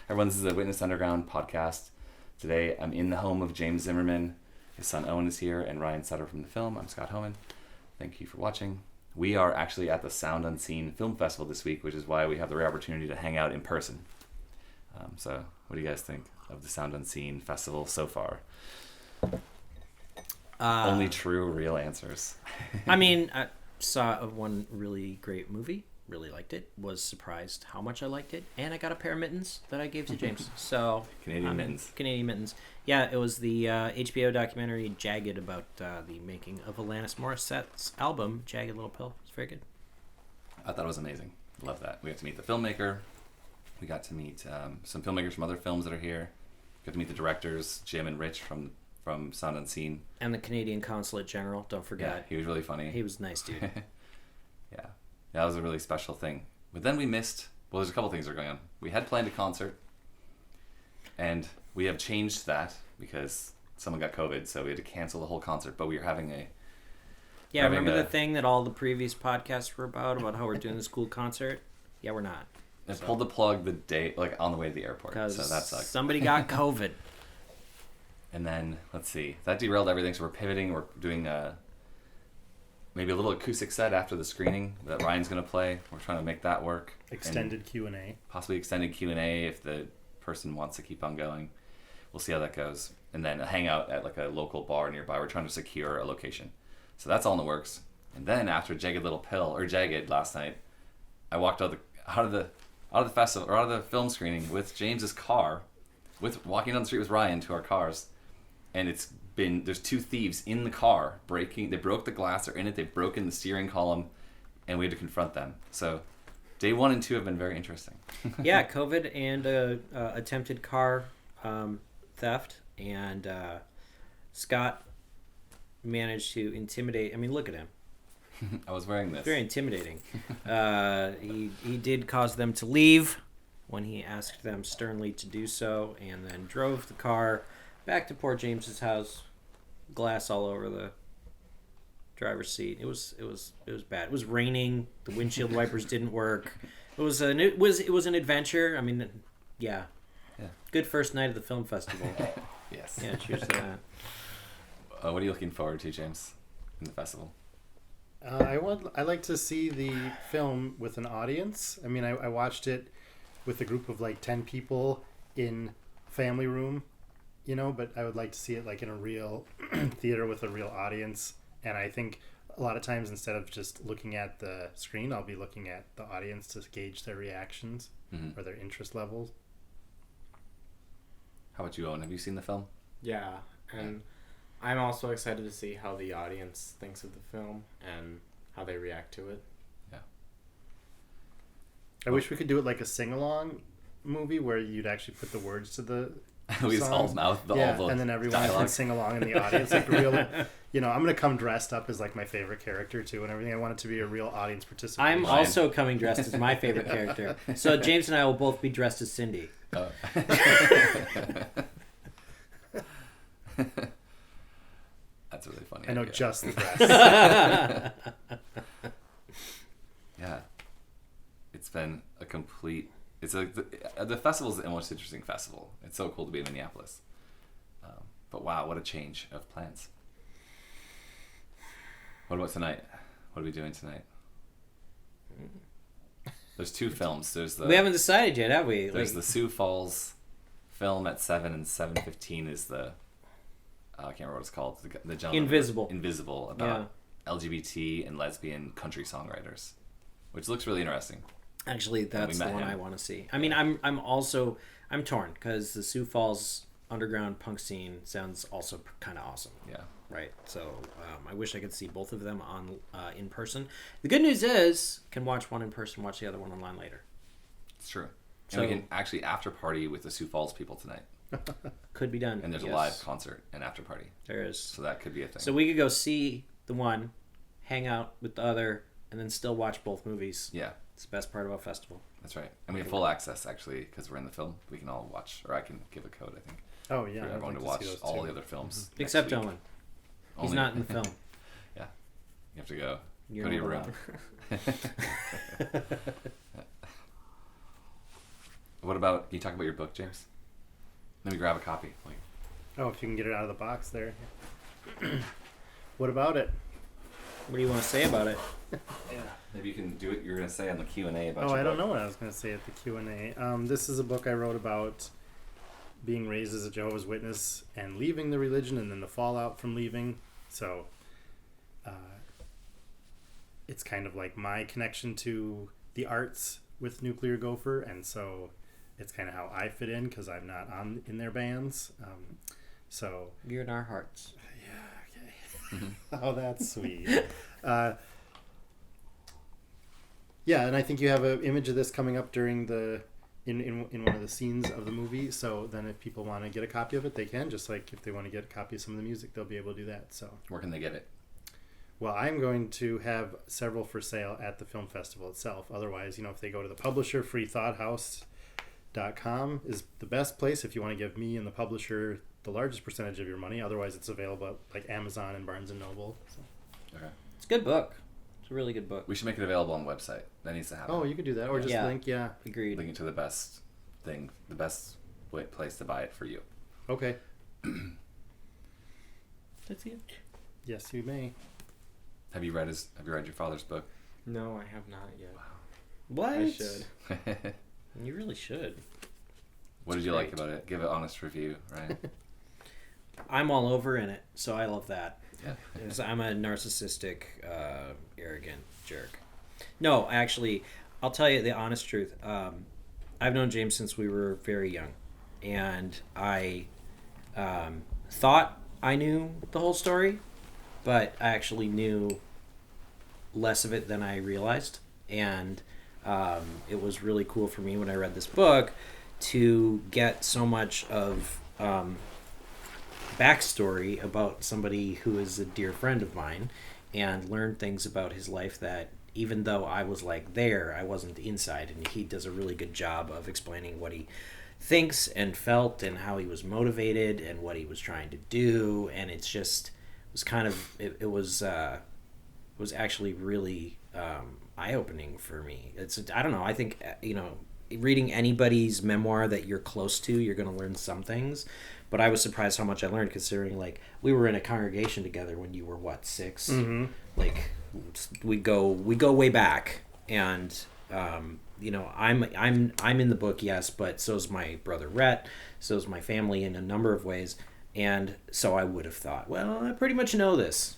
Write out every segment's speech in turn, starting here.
Everyone, this is the Witness Underground podcast. Today, I'm in the home of James Zimmerman. His son Owen is here, and Ryan Sutter from the film. I'm Scott Homan. Thank you for watching. We are actually at the Sound Unseen Film Festival this week, which is why we have the rare opportunity to hang out in person. So, what do you guys think of the Sound Unseen Festival so far? Only true, real answers. I mean, I saw one really great movie. Really liked it. Was surprised how much I liked it, and I got a pair of mittens that I gave to James. So Canadian mittens. Canadian mittens. Yeah, it was the HBO documentary Jagged about the making of Alanis Morissette's album Jagged Little Pill. It's very good. I thought it was amazing. Love that. We got to meet the filmmaker. We got to meet some filmmakers from other films that are here. Got to meet the directors, Jim and Rich from Sound Unseen, and the Canadian Consulate General. Don't forget. Yeah, he was really funny. He was a nice dude. Yeah. That was a really special thing. But then we missed... Well, there's a couple things that are going on. We had planned a concert, and we have changed that because someone got COVID, so we had to cancel the whole concert. But we were having a... Yeah, remember the thing that all the previous podcasts were about how we're doing this cool concert? Yeah, we're not. I pulled the plug the day, on the way to the airport. Because so that sucked. Somebody got COVID. And then, let's see. That derailed everything, so we're pivoting. We're doing maybe a little acoustic set after the screening that Ryan's going to play. We're trying to make that work. Extended Q&A. Possibly extended Q&A if the person wants to keep on going. We'll see how that goes. And then a hangout at a local bar nearby. We're trying to secure a location. So that's all in the works. And then after Jagged last night, I walked out of the festival, or out of the film screening with James's car, walking down the street with Ryan to our cars. And there's two thieves in the car they broke the glass, they're in it, they've broken the steering column, and we had to confront them. So day 1 and 2 have been very interesting. Yeah, COVID and attempted car theft, and Scott managed to intimidate. I mean, look at him. I was wearing this. Very intimidating. He did cause them to leave when he asked them sternly to do so, and then drove the car back to poor James's house, glass all over the driver's seat. It was bad. It was raining. The windshield wipers didn't work. It was an adventure. I mean, yeah. Good first night of the film festival. Yes. Yeah. Cheers to that. What are you looking forward to, James, in the festival? I like to see the film with an audience. I mean, I watched it with a group of 10 people in family room. But I would like to see it in a real theater with a real audience. And I think a lot of times, instead of just looking at the screen, I'll be looking at the audience to gauge their reactions or their interest levels. How about you, Owen? Have you seen the film? Yeah, and I'm also excited to see how the audience thinks of the film and how they react to it. Yeah. I wish we could do it like a sing-along movie where you'd actually put the words to the we all mouth all the and then everyone dialogue. can sing along in the audience real. I'm gonna come dressed up as my favorite character too and everything. I want it to be a real audience participation. I'm also coming dressed as my favorite character. So James and I will both be dressed as Cindy. Oh. That's really funny. I know just the dress. Yeah, it's been a complete. It's the festival's the most interesting festival. It's so cool to be in Minneapolis. But wow, what a change of plans. What about tonight? What are we doing tonight? There's 2 films. We haven't decided yet, have we? There's the Sioux Falls film at 7 and 7:15 is the I can't remember what it's called. The gentleman Invisible about LGBT and lesbian country songwriters, which looks really interesting. Actually, that's the one I want to see. I mean, I'm torn because the Sioux Falls underground punk scene sounds also kind of awesome. Yeah. Right. So I wish I could see both of them on in person. The good news is, can watch one in person, watch the other one online later. It's true. And we can actually after party with the Sioux Falls people tonight. Could be done. And there's a live concert and after party. There is. So that could be a thing. So we could go see the one, hang out with the other, and then still watch both movies. Yeah. It's the best part about festival. That's right. And we have full access, actually, because we're in the film. We can all watch, or I can give a code, I think. Oh, yeah. For everyone to watch all the other films. Except Owen. He's not in the film. Yeah. You have to go You're to your room. What about? Can you talk about your book, James? Let me grab a copy. Like, Oh, if you can get it out of the box there. What about it? What do you want to say about it? maybe you can do what you're gonna say on the Q&A about. Oh, your I don't book. know what I was going to say at the Q&A. This is a book I wrote about being raised as a Jehovah's Witness and leaving the religion, and then the fallout from leaving. So it's kind of like my connection to the arts with Nuclear Gopher, and so it's kind of how I fit in because I'm not in their bands. So You're in our hearts. oh, that's sweet. Yeah, and I think you have an image of this coming up during the in one of the scenes of the movie. So then, if people want to get a copy of it, they can. Just like if they want to get a copy of some of the music, they'll be able to do that. So, Where can they get it? well, I'm going to have several for sale at the film festival itself. Otherwise, if they go to the publisher, freethoughthouse.com is the best place if you want to give me and the publisher the largest percentage of your money. Otherwise, it's available at like Amazon and Barnes and Noble. So. Okay. It's a good book. It's a really good book. We should make it available on the website. That needs to happen. Oh, you could do that, or just Yeah. link. Yeah. Agreed. Link it to the best thing, the best place to buy it for you. Okay. That's it. Yes, you may. Have you read your father's book? No, I have not yet. What? I should. You really should. What did It's you like great. about it? Give an honest review, right? I'm all over in it, so I love that. Yeah. 'Cause I'm a narcissistic, arrogant jerk. No, actually, I'll tell you the honest truth. I've known James since we were very young, and I thought I knew the whole story, but I actually knew less of it than I realized. And it was really cool for me when I read this book to get so much of backstory about somebody who is a dear friend of mine, and learn things about his life that even though I was like there, I wasn't inside. And he does a really good job of explaining what he thinks and felt and how he was motivated and what he was trying to do. And it's just it was actually really eye-opening for me. I don't know, I think reading anybody's memoir that you're close to, you're going to learn some things. But I was surprised how much I learned, considering like we were in a congregation together when you were 6. Mm-hmm. Like we go way back, and I'm in the book, yes, but so's my brother Rhett, so's my family in a number of ways. And so I would have thought, well, I pretty much know this.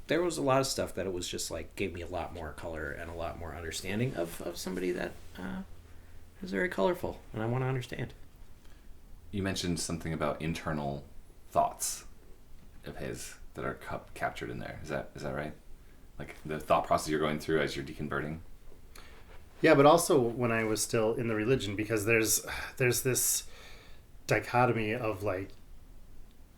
There was a lot of stuff that it was just like gave me a lot more color and a lot more understanding of somebody that is very colorful, and I want to understand. You mentioned something about internal thoughts of his that are captured in there. Is that right? Like the thought process you're going through as you're deconverting? Yeah, but also when I was still in the religion, because there's this dichotomy of like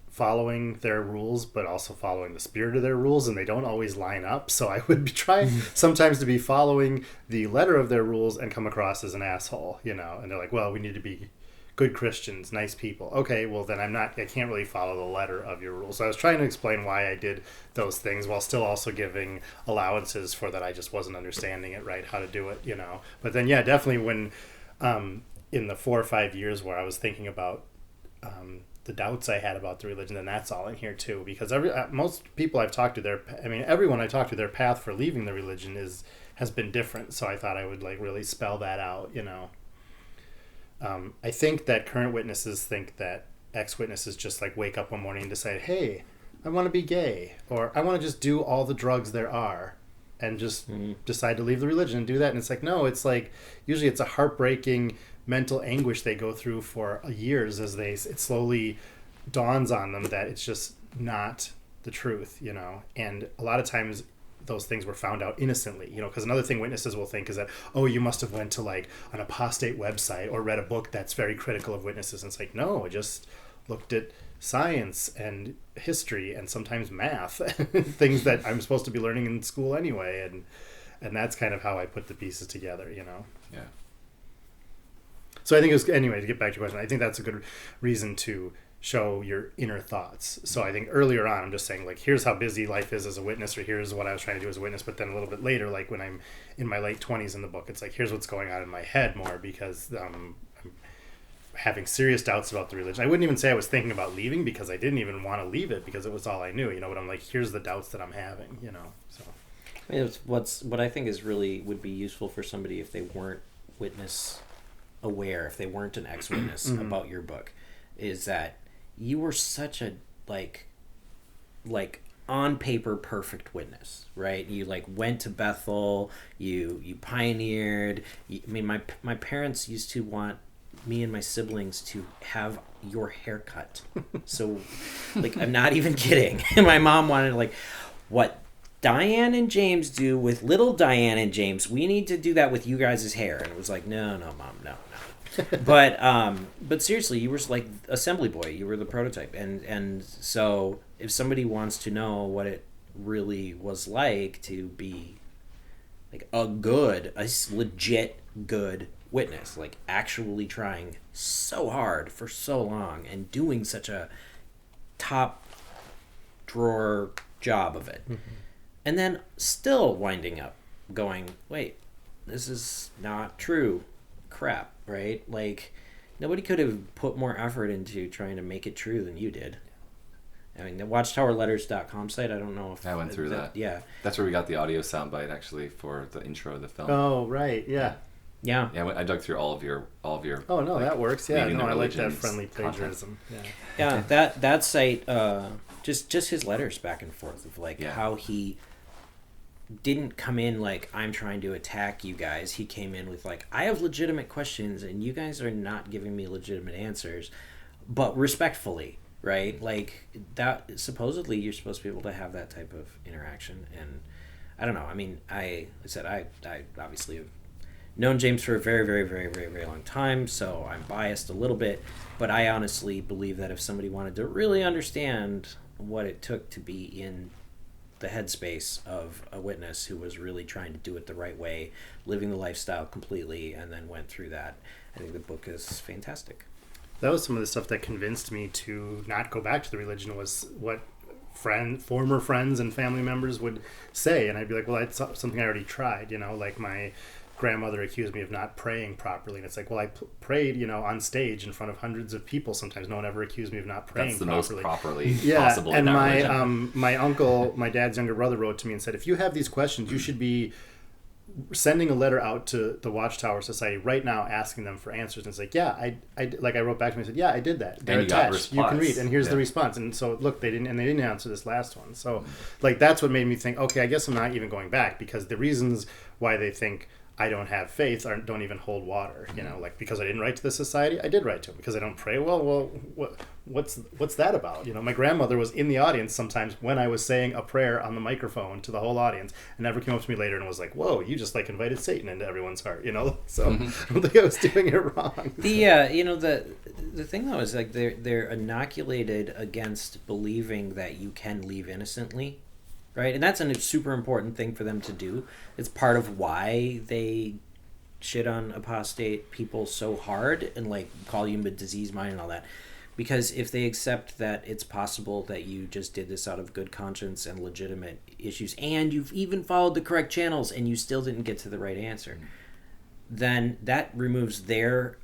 following their rules but also following the spirit of their rules, and they don't always line up. So I would be trying sometimes to be following the letter of their rules and come across as an asshole, and they're like, well, we need to be good Christians, nice people. Okay, well then I can't really follow the letter of your rules. So I was trying to explain why I did those things while still also giving allowances for that I just wasn't understanding it right, how to do it, But then, yeah, definitely when in the 4 or 5 years where I was thinking about the doubts I had about the religion, then that's all in here too. Because most people I've talked to, everyone I talked to, their path for leaving the religion has been different. So I thought I would like really spell that out, I think that current witnesses think that ex-witnesses just like wake up one morning and decide, hey, I want to be gay, or I want to just do all the drugs there are, and just decide to leave the religion and do that. And it's like, no, it's like usually it's a heartbreaking mental anguish they go through for years as it slowly dawns on them that it's just not the truth, And a lot of times those things were found out innocently, because another thing witnesses will think is that, oh, you must have went to like an apostate website or read a book that's very critical of witnesses. And it's like, no, I just looked at science and history and sometimes math, things that I'm supposed to be learning in school anyway. And that's kind of how I put the pieces together, Yeah. So I think anyway, to get back to your question, I think that's a good reason to show your inner thoughts. So I think earlier on, I'm just saying, like, here's how busy life is as a witness, or here's what I was trying to do as a witness. But then a little bit later, like when I'm in my late 20s in the book, it's like, here's what's going on in my head more, because having serious doubts about the religion. I wouldn't even say I was thinking about leaving because I didn't even want to leave it because it was all I knew, but I'm like, here's the doubts that I'm having, so. I mean, what I think is really would be useful for somebody if they weren't witness aware, if they weren't an ex-witness about your book, is that you were such a like on paper perfect witness, right? You like went to Bethel, you pioneered. I mean, my parents used to want me and my siblings to have your haircut. So, like, I'm not even kidding. And my mom wanted like, what Diane and James do with little Diane and James, we need to do that with you guys' hair. And it was like, no, mom, no. But seriously, you were like assembly boy. You were the prototype, and so if somebody wants to know what it really was like to be like a legit good witness, like actually trying so hard for so long and doing such a top drawer job of it, and then still winding up going, wait, this is not true. Crap, right? Like, nobody could have put more effort into trying to make it true than you did. I mean, the watchtowerletters.com site, I don't know if... I went through that. Yeah. That's where we got the audio soundbite, actually, for the intro of the film. Oh, right, yeah. Yeah. Yeah, I dug through all of your. Oh no, like, that works. Yeah, leaving no, the I like that religion's friendly content. plagiarism. Yeah. Yeah, that site, just his letters back and forth of like how he didn't come in like, I'm trying to attack you guys. He came in with like, I have legitimate questions and you guys are not giving me legitimate answers, but respectfully, right? Like, that supposedly you're supposed to be able to have that type of interaction. And I don't know. I mean, I obviously have known James for a very, very, very, very, very long time, so I'm biased a little bit, but I honestly believe that if somebody wanted to really understand what it took to be in the headspace of a witness who was really trying to do it the right way, living the lifestyle completely, and then went through that, I think the book is fantastic. That was some of the stuff that convinced me to not go back to the religion, was what former friends and family members would say, and I'd be like, well, that's something I already tried, like my grandmother accused me of not praying properly, and it's like, well, I prayed, on stage in front of hundreds of people. Sometimes no one ever accused me of not praying. That's the properly. most properly Yeah, possible. and in that my religion. my uncle, my dad's younger brother, wrote to me and said, if you have these questions, you should be sending a letter out to the Watchtower Society right now, asking them for answers. And it's like, yeah, I wrote back to me and said, yeah, I did that. They're And you got a attached. You can response. read, and here's the Yeah. response. And so look, they didn't answer this last one. So like, that's what made me think, okay, I guess I'm not even going back, because the reasons why they think I don't have faith don't even hold water, like, because I didn't write to the society, I did write to them. Because I don't pray, well, what's that about? My grandmother was in the audience sometimes when I was saying a prayer on the microphone to the whole audience, and never came up to me later and was like, whoa, you just like invited Satan into everyone's heart, so I don't think I was doing it wrong. The thing though is like they're inoculated against believing that you can leave innocently. Right, and that's a super important thing for them to do. It's part of why they shit on apostate people so hard and like call you a diseased mind and all that. Because if they accept that it's possible that you just did this out of good conscience and legitimate issues, and you've even followed the correct channels and you still didn't get to the right answer, then that removes their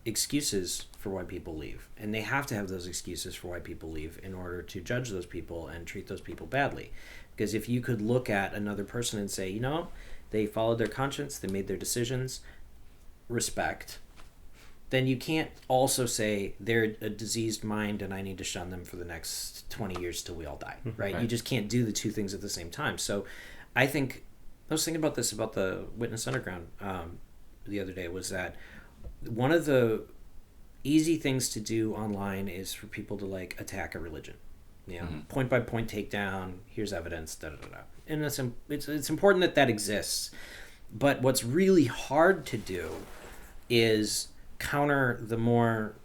excuses for why people leave, and they have to have those excuses for why people leave in order to judge those people and treat those people badly. Because if you could look at another person and say, they followed their conscience, they made their decisions, respect, then you can't also say they're a diseased mind and I need to shun them for the next 20 years till we all die, right? You just can't do the two things at the same time. So I think, I was thinking about this about the Witness Underground the other day, was that one of the easy things to do online is for people to like attack a religion, point by point takedown. Here's evidence, da da da. And it's important that exists. But what's really hard to do is counter the more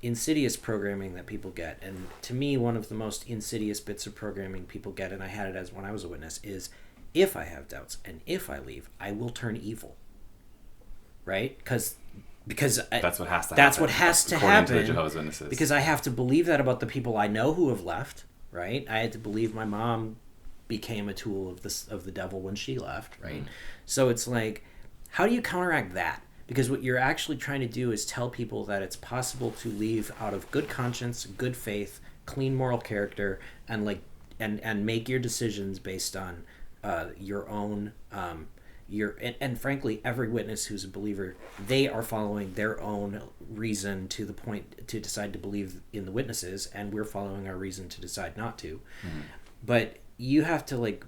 insidious programming that people get. And to me, one of the most insidious bits of programming people get, and I had it as when I was a witness, is if I have doubts and if I leave, I will turn evil. Right? Because that's what has to happen. That's what has to according happen. To the Jehovah's Witnesses. Because I have to believe that about the people I know who have left, right? I had to believe my mom became a tool of the devil when she left, right? So it's like, how do you counteract that? because what you're actually trying to do is tell people that it's possible to leave out of good conscience, good faith, clean moral character, and and make your decisions based on your own and frankly, every witness who's a believer, they are following their own reason to the point to decide to believe in the witnesses, and we're following our reason to decide not to. But you have to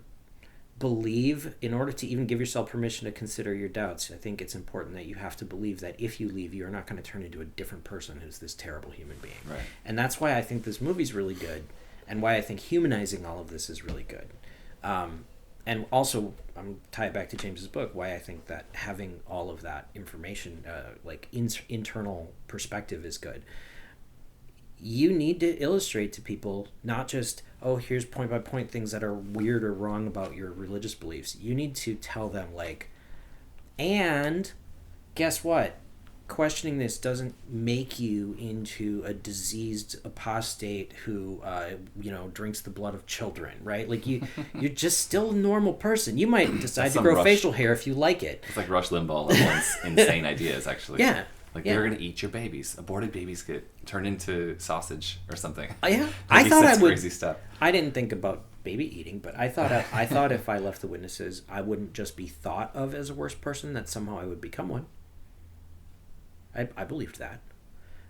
believe, in order to even give yourself permission to consider your doubts. I think it's important that you have to believe that if you leave, you're not going to turn into a different person who's this terrible human being. Right. And that's why I think this movie's really good, and why I think humanizing all of this is really good. And also, I'm tie it back to James's book, why I think that having all of that information, internal perspective, is good. You need to illustrate to people not just, oh, here's point by point things that are weird or wrong about your religious beliefs. You need to tell them, and guess what? Questioning this doesn't make you into a diseased apostate who drinks the blood of children, right? You're just still a normal person. You might decide to grow facial hair if you like it. It's like Rush Limbaugh level's insane ideas, actually. Yeah. They're gonna eat your babies. Aborted babies get turned into sausage or something. Yeah, I thought I would. Crazy stuff. I didn't think about baby eating, but I thought if I left the witnesses, I wouldn't just be thought of as a worse person; that somehow I would become one. I believed that,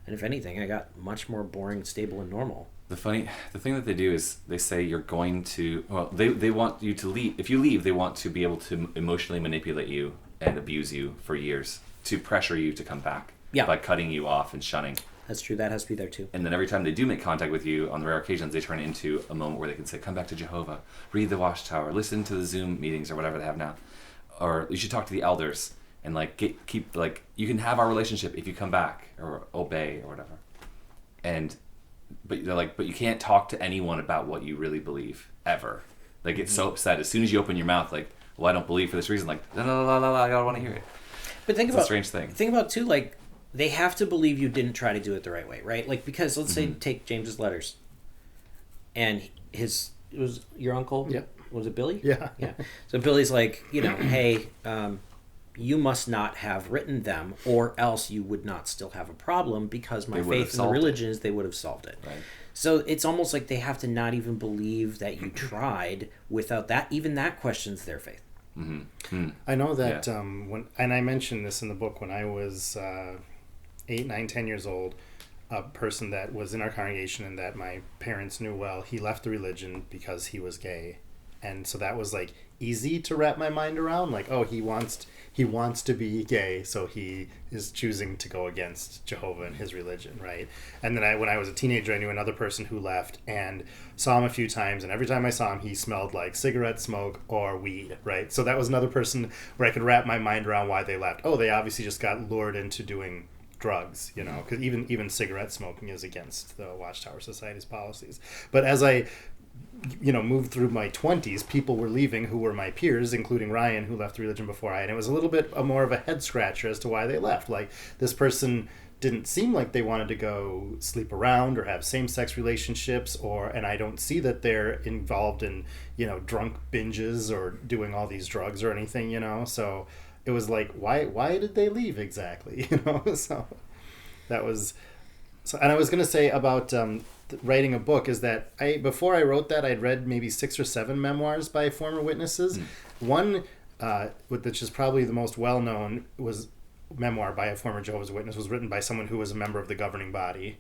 and if anything, I got much more boring, stable, and normal. The thing that they do is they say you're going to. Well, they want you to leave. If you leave, they want to be able to emotionally manipulate you and abuse you for years to pressure you to come back. Yeah. By cutting you off and shunning. That's true. That has to be there too. And then every time they do make contact with you, on the rare occasions, they turn it into a moment where they can say, "Come back to Jehovah, read the Watchtower, listen to the Zoom meetings or whatever they have now, or you should talk to the elders and you can have our relationship if you come back or obey or whatever." But they're like, but you can't talk to anyone about what you really believe ever. They get so upset as soon as you open your mouth, well, I don't believe for this reason. La la la la la, I don't want to hear it. But think It's about a strange thing. Think about too, they have to believe you didn't try to do it the right way, right? Because let's say take James's letters, and it was your uncle. Yep. Was it Billy? Yeah. Yeah. So Billy's hey, you must not have written them, or else you would not still have a problem, because my faith in the religion is they would have solved it. Right. So it's almost like they have to not even believe that you tried. Without that, even that questions their faith. Mm-hmm. I know that and I mentioned this in the book, when I was 8, 9, 10 years old, a person that was in our congregation and that my parents knew well, he left the religion because he was gay. And so that was easy to wrap my mind around, he wants to be gay, so he is choosing to go against Jehovah and his religion, right? And then when I was a teenager, I knew another person who left and saw him a few times, and every time I saw him, he smelled like cigarette smoke or weed, right? So that was another person where I could wrap my mind around why they left. Oh, they obviously just got lured into doing drugs, because even cigarette smoking is against the Watchtower Society's policies. But as I moved through my 20s, people were leaving who were my peers, including Ryan, who left the religion before I. And it was a little bit more of a head scratcher as to why they left. This person didn't seem like they wanted to go sleep around or have same-sex relationships, and I don't see that they're involved in, drunk binges or doing all these drugs or anything, So it was why did they leave exactly, So that was... So, and I was going to say about writing a book is that before I wrote that, I'd read maybe 6 or 7 memoirs by former witnesses. One, which is probably the most well-known, was memoir by a former Jehovah's Witness, was written by someone who was a member of the governing body.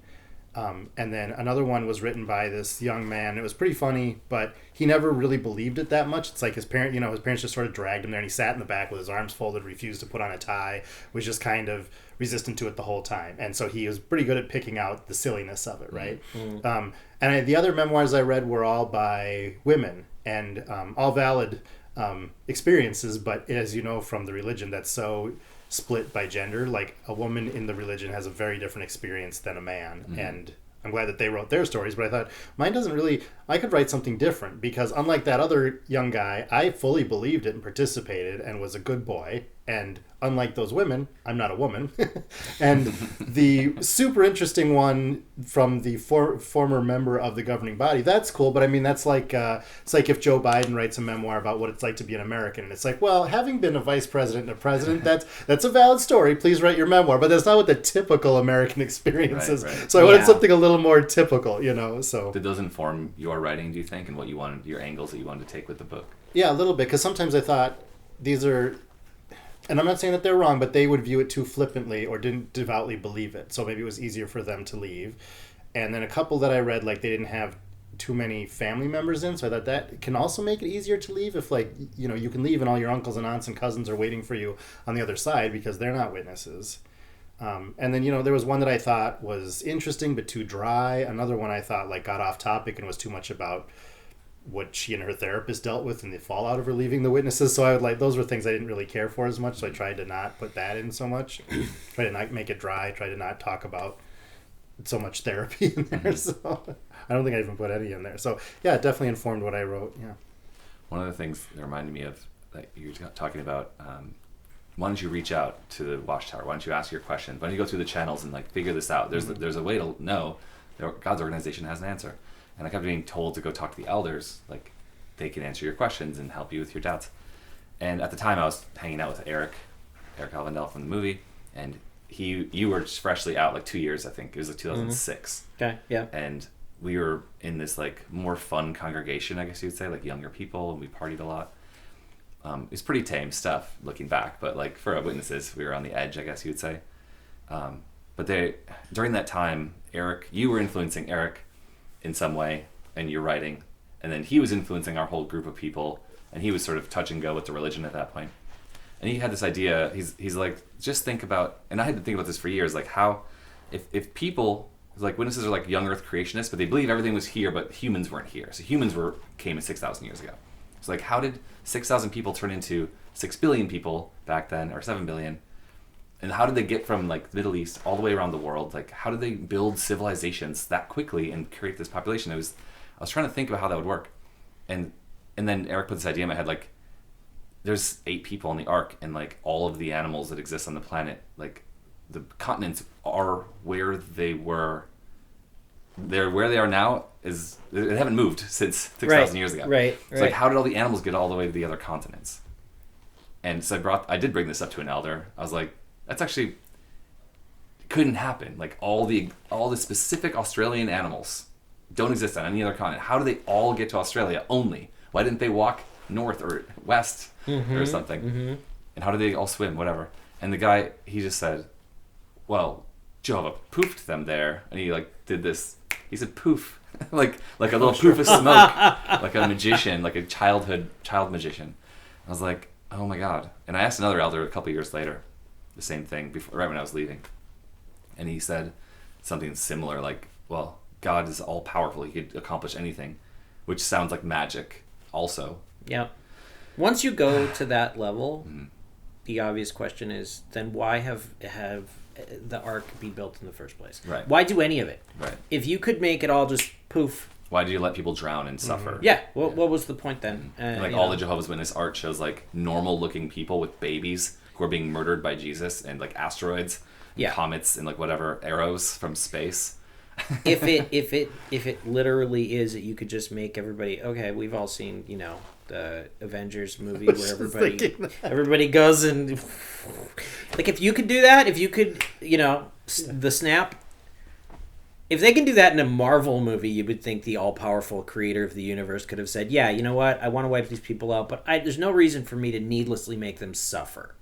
And then another one was written by this young man. It was pretty funny, but he never really believed it that much. It's his parents just sort of dragged him there, and he sat in the back with his arms folded, refused to put on a tie, was just kind of resistant to it the whole time. And so he was pretty good at picking out the silliness of it, right? And the other memoirs I read were all by women, and all valid experiences, but as you know from the religion, that's so split by gender. A woman in the religion has a very different experience than a man. And I'm glad that they wrote their stories, but I thought mine doesn't really... I could write something different, because unlike that other young guy, I fully believed it and participated and was a good boy And unlike those women, I'm not a woman. And the super interesting one from the former member of the governing body, that's cool. But I mean, that's like it's like if Joe Biden writes a memoir about what it's like to be an American. And it's like, well, having been a vice president and a president, that's a valid story. Please write your memoir. But that's not what the typical American experience is. Right. So I wanted something a little more typical, So Did those inform your writing, do you think, and what you wanted, your angles that you wanted to take with the book? yeah, a little bit. Because sometimes I thought these are... And I'm not saying that they're wrong, but they would view it too flippantly or didn't devoutly believe it. So maybe it was easier for them to leave. And then a couple that I read, like they didn't have too many family members in. So I thought that can also make it easier to leave if you can leave and all your uncles and aunts and cousins are waiting for you on the other side because they're not witnesses. And then, there was one that I thought was interesting but too dry. Another one I thought got off topic and was too much about what she and her therapist dealt with and the fallout of her leaving the witnesses. So I would those were things I didn't really care for as much. So I tried to not put that in so much. Try to not make it dry. Try to not talk about so much therapy in there. So I don't think I even put any in there. So yeah, it definitely informed what I wrote. Yeah. One of the things that reminded me of that you were talking about, why don't you reach out to the Watchtower? Why don't you ask your questions? Why don't you go through the channels and figure this out? There's a way to know that God's organization has an answer. And I kept being told to go talk to the elders, they can answer your questions and help you with your doubts. And at the time, I was hanging out with Eric Alvendale from the movie, and you were just freshly out, 2 years, I think. It was 2006. Okay, yeah. And we were in this more fun congregation, I guess you would say, younger people, and we partied a lot. It was pretty tame stuff looking back, but for our witnesses, we were on the edge, I guess you would say. But during that time, you were influencing Eric in some way, and you're writing, and then he was influencing our whole group of people, and he was sort of touch and go with the religion at that point. And he had this idea. He's like, just think about, and I had to think about this for years, how if people witnesses are young Earth creationists, but they believe everything was here, but humans weren't here. So humans came 6,000 years ago. So how did 6,000 people turn into 6 billion people back then, or 7 billion? And how did they get from the Middle East all the way around the world? How did they build civilizations that quickly and create this population? I was trying to think about how that would work, and then Eric put this idea in my head. There's 8 people on the ark, and all of the animals that exist on the planet, the continents are where they were. They're where they are now. They haven't moved since 6,000 years ago. Right. So how did all the animals get all the way to the other continents? And so I did bring this up to an elder. I was like, that's actually couldn't happen. All the specific Australian animals don't exist on any other continent. How do they all get to Australia only? Why didn't they walk north or west or something? Mm-hmm. And how do they all swim? Whatever. And the guy, he just said, "Well, Jehovah poofed them there," and he did this. He said, "Poof," like a little poof of smoke, like a magician, like a child magician. I was like, "Oh my God!" And I asked another elder a couple years later, the same thing right when I was leaving, and he said something similar, well, God is all powerful; he could accomplish anything, which sounds like magic also. Yeah. Once you go to that level, the obvious question is, then why have the ark be built in the first place? Right. Why do any of it? Right. If you could make it all just poof. Why do you let people drown and suffer? Yeah. What was the point then? And all the Jehovah's Witness art shows normal looking people with babies who are being murdered by Jesus, and asteroids, and comets, and whatever arrows from space. if it literally is that you could just make everybody, okay, we've all seen the Avengers movie where everybody goes and if you could do that, if you could the snap, if they can do that in a Marvel movie, you would think the all-powerful creator of the universe could have said, yeah, you know what, I want to wipe these people out, but there's no reason for me to needlessly make them suffer.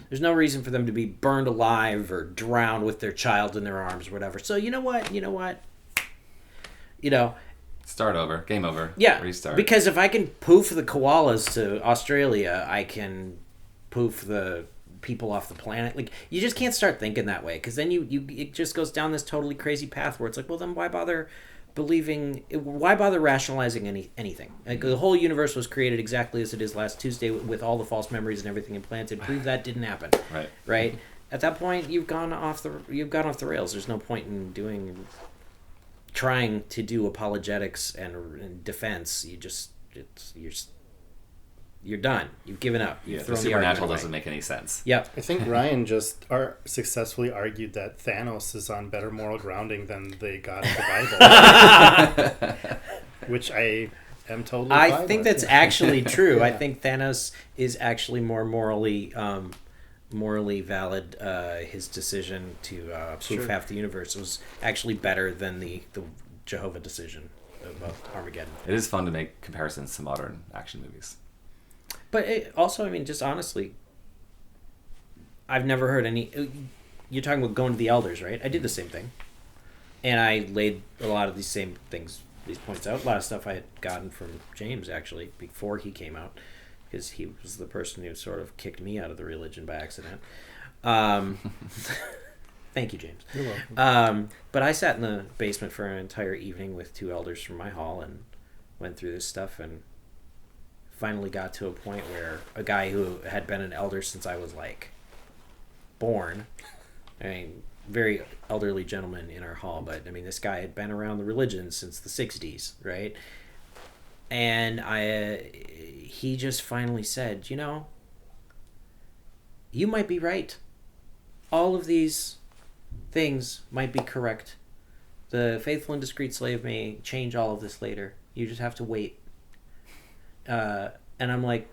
There's no reason for them to be burned alive or drowned with their child in their arms or whatever. So you know what? Start over. Game over. Yeah. Restart. Because if I can poof the koalas to Australia, I can poof the people off the planet. You just can't start thinking that way, because then it just goes down this totally crazy path where it's well, then why bother rationalizing anything? The whole universe was created exactly as it is last Tuesday with all the false memories and everything implanted. Prove that didn't happen. Right. At that point, you've gone off the rails. There's no point in trying to do apologetics and defense. you're done. You've given up. You've Yeah, the thrown supernatural argument away. doesn't make any sense. Yep. I think Ryan just successfully argued that Thanos is on better moral grounding than the God of the Bible, which I am totally. I fine think with. that's actually true. I Yeah. think Thanos is actually more morally valid. His decision to proof Sure. half the universe was actually better than the Jehovah decision of Armageddon. It is fun to make comparisons to modern action movies. But also, I mean, just honestly, I've never heard any. You're talking about going to the elders, right? I did the same thing, and I laid a lot of these same things, these points out. A lot of stuff I had gotten from James actually before he came out, because he was the person who sort of kicked me out of the religion by accident. Thank you, James. You're welcome. But I sat in the basement for an entire evening with two elders from my hall and went through this stuff and finally got to a point where a guy who had been an elder since I was like born, I mean, very elderly gentleman in our hall, but I mean, this guy had been around the religion since the 60s, right? And he just finally said, you know, you might be right. All of these things might be correct. The faithful and discreet slave may change all of this later. You just have to wait. And I'm like,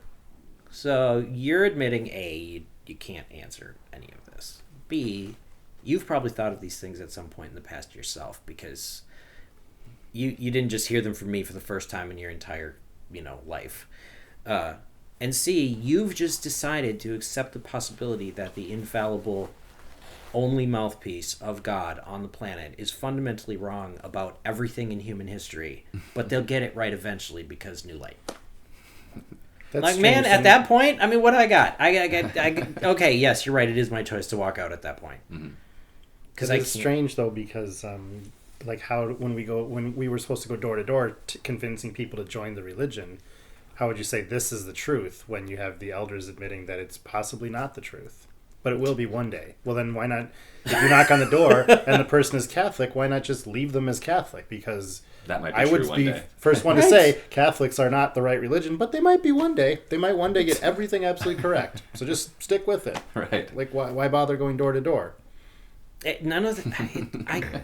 so you're admitting A, you can't answer any of this. B, you've probably thought of these things at some point in the past yourself, because you didn't just hear them from me for the first time in your entire, life. And C, you've just decided to accept the possibility that the infallible only mouthpiece of God on the planet is fundamentally wrong about everything in human history, but they'll get it right eventually because new light. That's Like, man, strange at to that point, I mean, what do I got? I okay, yes, you're right. It is my choice to walk out at that point. Because it's strange though, because like how when we were supposed to go door to door convincing people to join the religion, how would you say this is the truth when you have the elders admitting that it's possibly not the truth, but it will be one day? Well, then why not? If you knock on the door and the person is Catholic, why not just leave them as Catholic? Because That might be I true would one be day. first one to say Catholics are not the right religion, but they might be one day. They might one day get everything absolutely correct. So just stick with it. Right. Like, why bother going door to door? None of the.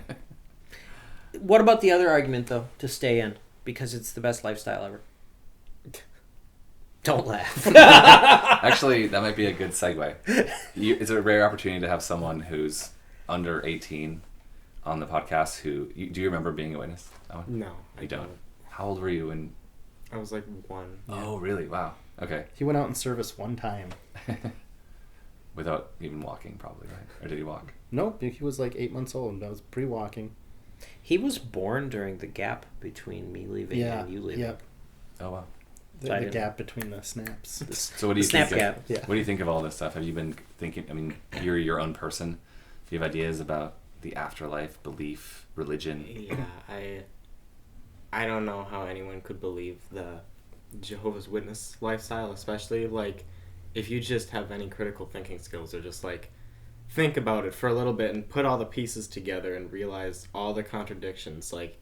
What about the other argument, though, to stay in? Because it's the best lifestyle ever. Don't laugh. Actually, that might be a good segue. It's a rare opportunity to have someone who's under 18 on the podcast. Do you remember being a witness, Owen? No, You don't. How old were you when? I was like 1. Oh, really? Wow. Okay. He went out in service one time. Without even walking, probably, right? Or did he walk? Nope, he was like 8 months old. I was pre-walking. He was born during the gap between me leaving and you leaving. Yep. Oh, wow. The, So I the didn't- gap between the snaps. So what do you The snap think? gap. Yeah. What do you think of all this stuff? Have you been thinking? I mean, you're your own person. Do you have ideas about the afterlife, belief, religion? Yeah, I don't know how anyone could believe the Jehovah's Witness lifestyle, especially like if you just have any critical thinking skills, or just like think about it for a little bit and put all the pieces together and realize all the contradictions. Like,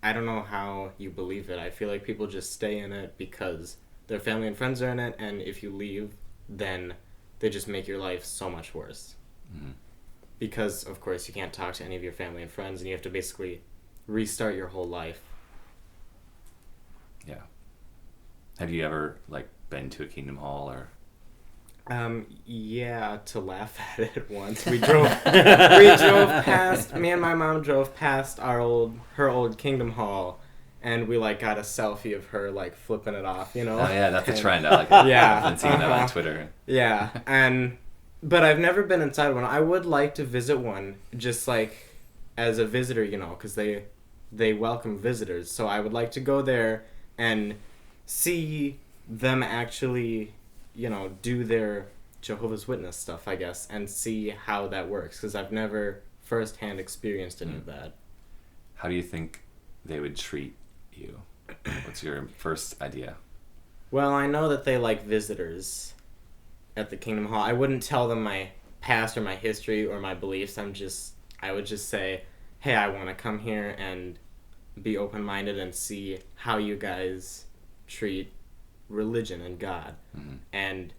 I don't know how you believe it. I feel like people just stay in it because their family and friends are in it, and if you leave, then they just make your life so much worse. Mhm. Because, of course, you can't talk to any of your family and friends, and you have to basically restart your whole life. Yeah. Have you ever been to a Kingdom Hall or? Yeah, to laugh at it once. We drove past, me and my mom drove past her old Kingdom Hall, and we got a selfie of her flipping it off, Oh yeah, that's a And- trend. I like it. Yeah, I've been seeing that on uh-huh. Twitter. Yeah, but I've never been inside one. I would like to visit one, just as a visitor, because they welcome visitors. So I would like to go there and see them actually, do their Jehovah's Witness stuff, I guess, and see how that works, because I've never firsthand experienced any of that. How do you think they would treat you? What's your first idea? Well, I know that they like visitors at the Kingdom Hall. I wouldn't tell them my past or my history or my beliefs. I would just say, hey, I want to come here and be open-minded and see how you guys treat religion and God, Mhm. and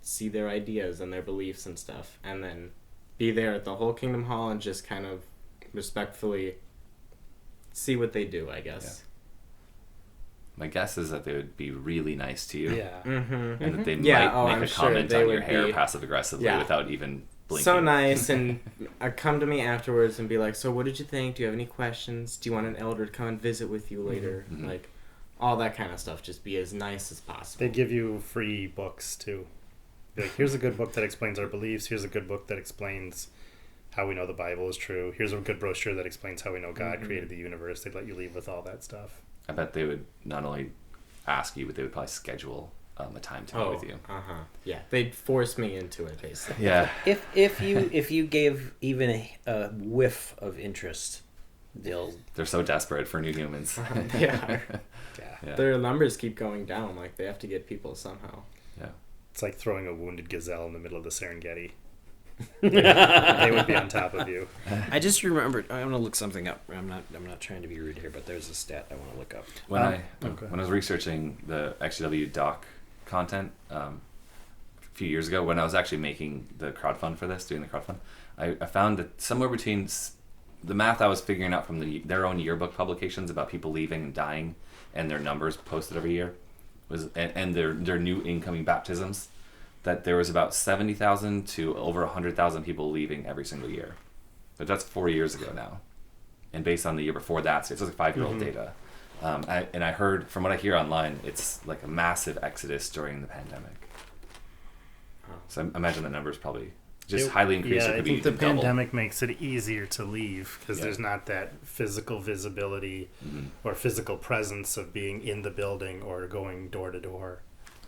see their ideas and their beliefs and stuff, and then be there at the whole Kingdom Hall and just kind of respectfully see what they do, I guess. My guess is that they would be really nice to you. Yeah. Mm-hmm. And that they Yeah, might oh, make I'm a sure comment they on your would hair be- passive aggressively Yeah. without even blinking. So nice, and come to me afterwards and be like, so what did you think? Do you have any questions? Do you want an elder to come and visit with you later? Mhm. Like, all that kind of stuff. Just be as nice as possible. They give you free books too. Be like, here's a good book that explains our beliefs. Here's a good book that explains how we know the Bible is true. Here's a good brochure that explains how we know God Mhm. created the universe. They'd let you leave with all that stuff. I bet they would not only ask you, but they would probably schedule a time to meet with you. Yeah, they'd force me into it, basically. Yeah. If you gave even a whiff of interest, they'll. They're so desperate for new humans. Yeah. Yeah. Yeah. Their numbers keep going down. Like, they have to get people somehow. It's like throwing a wounded gazelle in the middle of the Serengeti. They would be on top of you. I just remembered. I'm gonna look something up. I'm not trying to be rude here, but there's a stat I want to look up. When okay. when I was researching the XW doc content a few years ago, when I was actually making the crowdfund for this, doing the crowdfund, I found that somewhere between the math I was figuring out from their own yearbook publications about people leaving and dying, and their numbers posted every year, was and their new incoming baptisms, that there was about 70,000 to over 100,000 people leaving every single year. But that's 4 years ago now. And based on the year before that, so it's like 5-year-old data. I heard, from what I hear online, it's like a massive exodus during the pandemic. So I imagine that number is probably just highly increased. Yeah, It I could think be the double. pandemic makes it easier to leave because Yeah. there's not that physical visibility Mhm. or physical presence of being in the building or going door to door.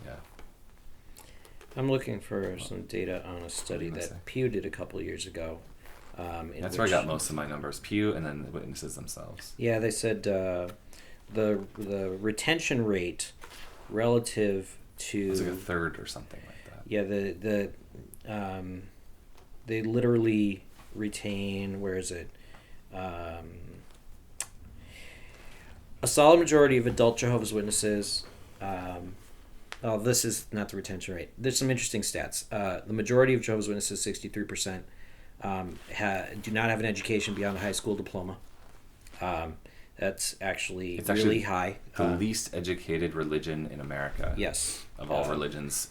Yeah. I'm looking for some data on a study What did I say? that Pew did a couple years ago. That's where I got most of my numbers. Pew and then the witnesses themselves. Yeah, they said the retention rate relative to It was like a third or something like that. yeah they literally retain, where is it, a solid majority of adult Jehovah's Witnesses. Oh, this is not the retention rate. There's some interesting stats. The majority of Jehovah's Witnesses, 63%, do not have an education beyond a high school diploma. That's actually It's really actually high. The least educated religion in America. Yes. Of all religions,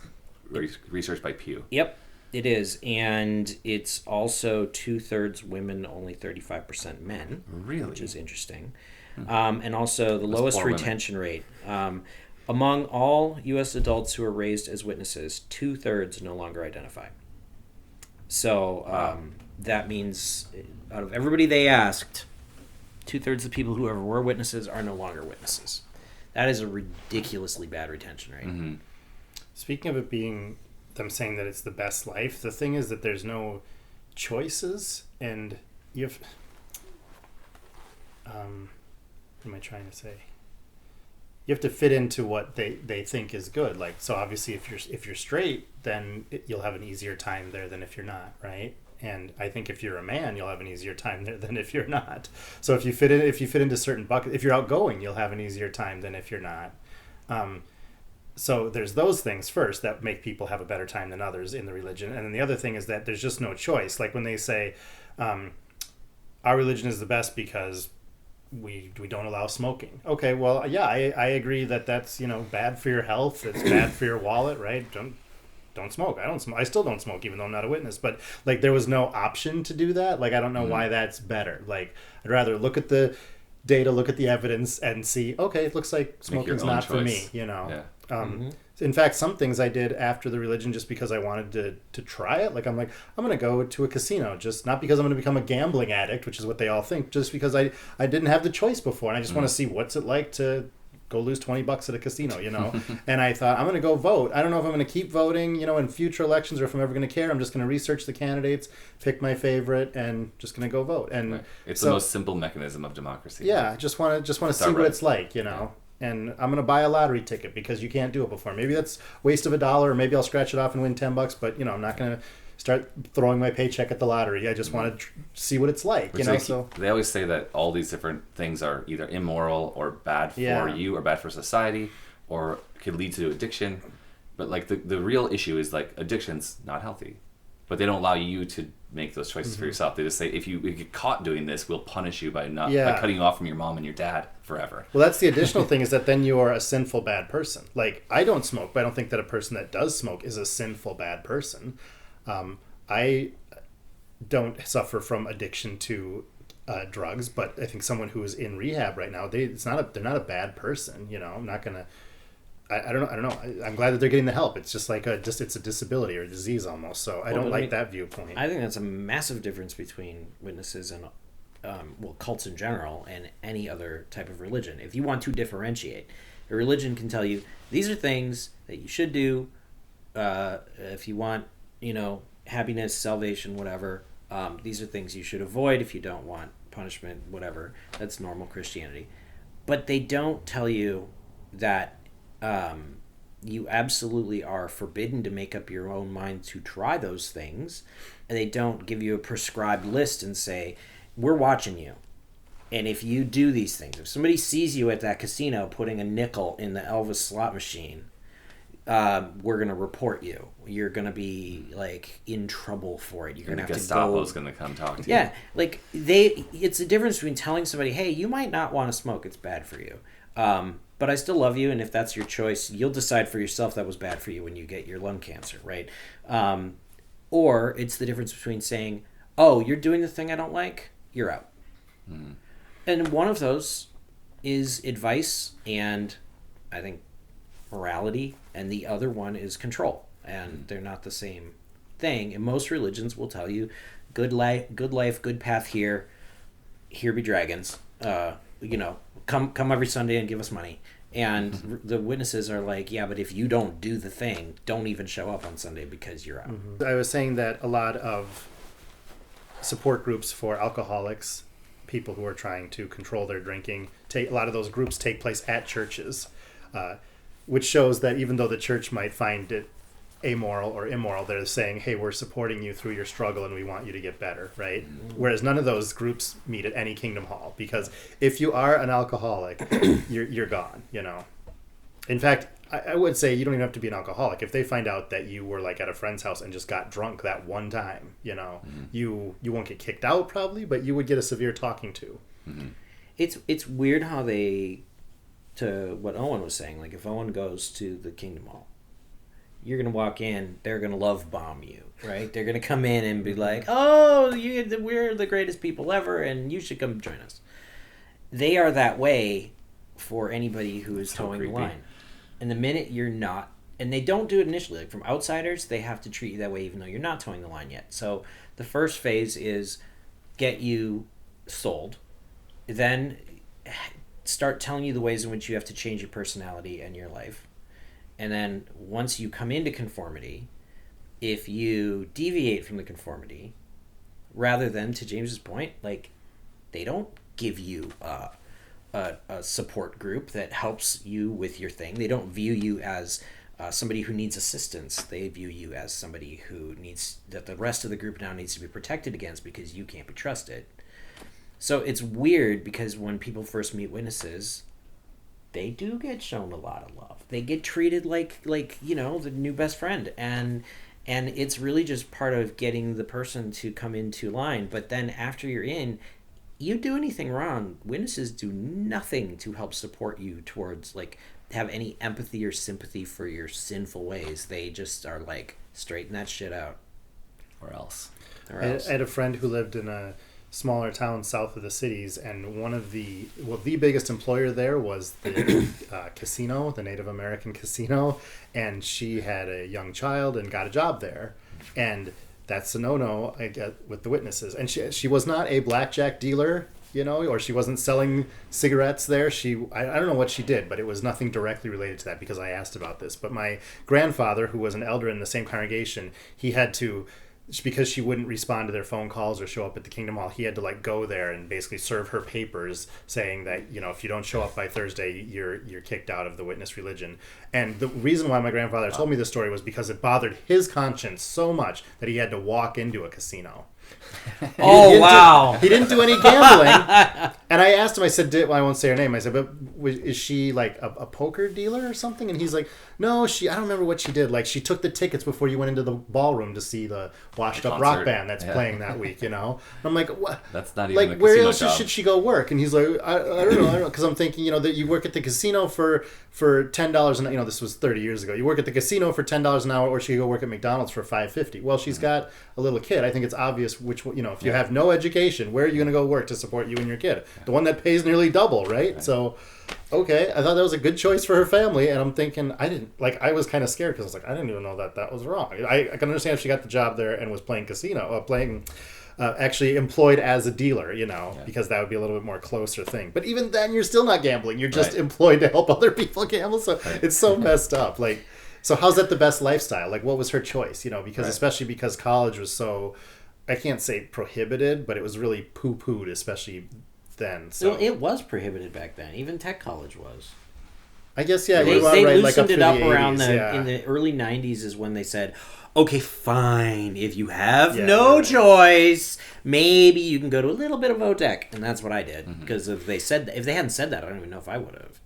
researched by Pew. Yep, it is. And it's also 2/3 women, only 35% men. Really? Which is interesting. And also the lowest poor women. retention rate. Among all U.S. adults who are raised as witnesses, 2/3 no longer identify. So that means out of everybody they asked, 2/3 of people who ever were witnesses are no longer witnesses. That is a ridiculously bad retention rate. Mm-hmm. Speaking of it being them saying that it's the best life, the thing is that there's no choices, and you've what am I trying to say? You have to fit into what they think is good. Like, so obviously if you're straight, then you'll have an easier time there than if you're not, right? And I think if you're a man, you'll have an easier time there than if you're not. So if you fit into certain buckets, if you're outgoing, you'll have an easier time than if you're not. So there's those things first that make people have a better time than others in the religion. And then the other thing is that there's just no choice. Like when they say, our religion is the best because we don't allow smoking. Okay, well, yeah, I agree that that's, bad for your health. It's bad for your wallet, right? Don't smoke. I don't smoke. I still don't smoke, even though I'm not a witness. But like, there was no option to do that. Like, I don't know why that's better. Like, I'd rather look at the data, look at the evidence, and see. Okay, it looks like smoking's own not for me. choice. Yeah. Yeah. In fact, some things I did after the religion just because I wanted to try it. Like, I'm going to go to a casino, just not because I'm going to become a gambling addict, which is what they all think, just because I didn't have the choice before, and I just want to see what's it like to go lose $20 at a casino, And I thought, I'm going to go vote. I don't know if I'm going to keep voting, in future elections, or if I'm ever going to care. I'm just going to research the candidates, pick my favorite, and just going to go vote. And Right. It's so, the most simple mechanism of democracy. yeah, just want to see what right. it's like, And I'm gonna buy a lottery ticket because you can't do it before. Maybe that's waste of $1, or maybe I'll scratch it off and win $10. But I'm not gonna start throwing my paycheck at the lottery. I just want to see what it's like. Which they always say that all these different things are either immoral or bad for Yeah. you or bad for society. or could lead to addiction. But like the real issue is like addiction's not healthy, but they don't allow you to make those choices for yourself. They just say if you get caught doing this, we'll punish you by by cutting you off from your mom and your dad forever. Well, that's the additional thing, is that then you are a sinful bad person. Like, I don't smoke, but I don't think that a person that does smoke is a sinful bad person. I don't suffer from addiction to drugs, but I think someone who is in rehab right now, they're not a bad person. You know, I'm not gonna. I don't know. I'm glad that they're getting the help. It's just like it's a disability or a disease almost. So I don't like that viewpoint. I think that's a massive difference between witnesses and cults in general and any other type of religion. If you want to differentiate, a religion can tell you these are things that you should do if you want, happiness, salvation, whatever. These are things you should avoid if you don't want punishment, whatever. That's normal Christianity. But they don't tell you that you absolutely are forbidden to make up your own mind to try those things. And they don't give you a prescribed list and say, we're watching you. And if you do these things, if somebody sees you at that casino putting a nickel in the Elvis slot machine, we're going to report you. You're going to be like in trouble for it. You're going to have to go. Gestapo's going to come talk to you. Yeah, like it's the difference between telling somebody, hey, you might not want to smoke. It's bad for you. But I still love you, and if that's your choice, you'll decide for yourself that was bad for you when you get your lung cancer, right? Or it's the difference between saying, oh, you're doing the thing I don't like, you're out. And one of those is advice and, I think, morality, and the other one is control. And they're not the same thing. And most religions will tell you, good life, good path here be dragons. Come every Sunday and give us money. And the witnesses are like, yeah, but if you don't do the thing, don't even show up on Sunday because you're out. I was saying that a lot of support groups for alcoholics, people who are trying to control their drinking, a lot of those groups take place at churches, which shows that even though the church might find it amoral or immoral, they're saying, hey, we're supporting you through your struggle and we want you to get better, right? Whereas none of those groups meet at any Kingdom Hall, because if you are an alcoholic, you're gone, In fact, I would say you don't even have to be an alcoholic. If they find out that you were like at a friend's house and just got drunk that one time, you won't get kicked out probably, but you would get a severe talking to. It's weird how to what Owen was saying, like if Owen goes to the Kingdom Hall, you're going to walk in, they're going to love bomb you, right? They're going to come in and be like, oh, we're the greatest people ever, and you should come join us. They are that way for anybody who is towing the line. And the minute you're not, and they don't do it initially, like from outsiders, they have to treat you that way even though you're not towing the line yet. So the first phase is get you sold, then start telling you the ways in which you have to change your personality and your life. And then once you come into conformity, if you deviate from the conformity, rather than, to James's point, like they don't give you a support group that helps you with your thing. They don't view you as somebody who needs assistance. They view you as somebody that the rest of the group now needs to be protected against because you can't be trusted. So it's weird because when people first meet witnesses, they do get shown a lot of love. They get treated like the new best friend, and it's really just part of getting the person to come into line. But then after you're in, you do anything wrong, witnesses do nothing to help support you towards have any empathy or sympathy for your sinful ways. They just are like, straighten that shit out, or else. I had a friend who lived in a smaller town south of the cities, and one of the biggest employer there was the casino, the Native American casino, and she had a young child and got a job there, and that's a no-no, I get, with the witnesses. And she was not a blackjack dealer, or she wasn't selling cigarettes there. I don't know what she did, but it was nothing directly related to that because I asked about this. But my grandfather, who was an elder in the same congregation, he had to, because she wouldn't respond to their phone calls or show up at the Kingdom Hall, he had to go there and basically serve her papers saying that, if you don't show up by Thursday, you're kicked out of the witness religion. And the reason why my grandfather told me this story was because it bothered his conscience so much that he had to walk into a casino. Oh, wow. He didn't do any gambling, And I asked him, I said, well, I won't say her name. I said, but is she like a poker dealer or something? And he's like, no, I don't remember what she did. Like, she took the tickets before you went into the ballroom to see the washed up rock concert. band that's Yeah. playing that week, you know? And I'm like, what? That's not even Like, a where casino else job. should she go work? And he's like, I don't know. Because I'm thinking, you know, that you work at the casino for $10 an hour. You know, this was 30 years ago. You work at the casino for $10 an hour, or she could go work at McDonald's for $5.50. Well, she's got a little kid. I think it's obvious which one, you know, if you have no education, where are you going to go work to support you and your kid? The one that pays nearly double, right? So, okay, I thought that was a good choice for her family, and I'm thinking, I was kind of scared because I was like, I didn't even know that was wrong. I can understand if she got the job there and was playing actually employed as a dealer, you know, because that would be a little bit more closer thing. But even then, you're still not gambling. You're just Right. employed to help other people gamble. So it's so messed up. Like, so how's that the best lifestyle? Like, what was her choice? You know, because especially because college was so, I can't say prohibited, but it was really poo-pooed, especially then. So Well, it was prohibited back then. Even tech college was. I guess yeah, They you are right. Like loosened it through up the around 80s, in the early '90s is when they said, "Okay, fine. If you have Yeah, no right. choice, maybe you can go to a little bit of VOTEC." And that's what I did Mm-hmm. because if they hadn't said that, I don't even know if I would have.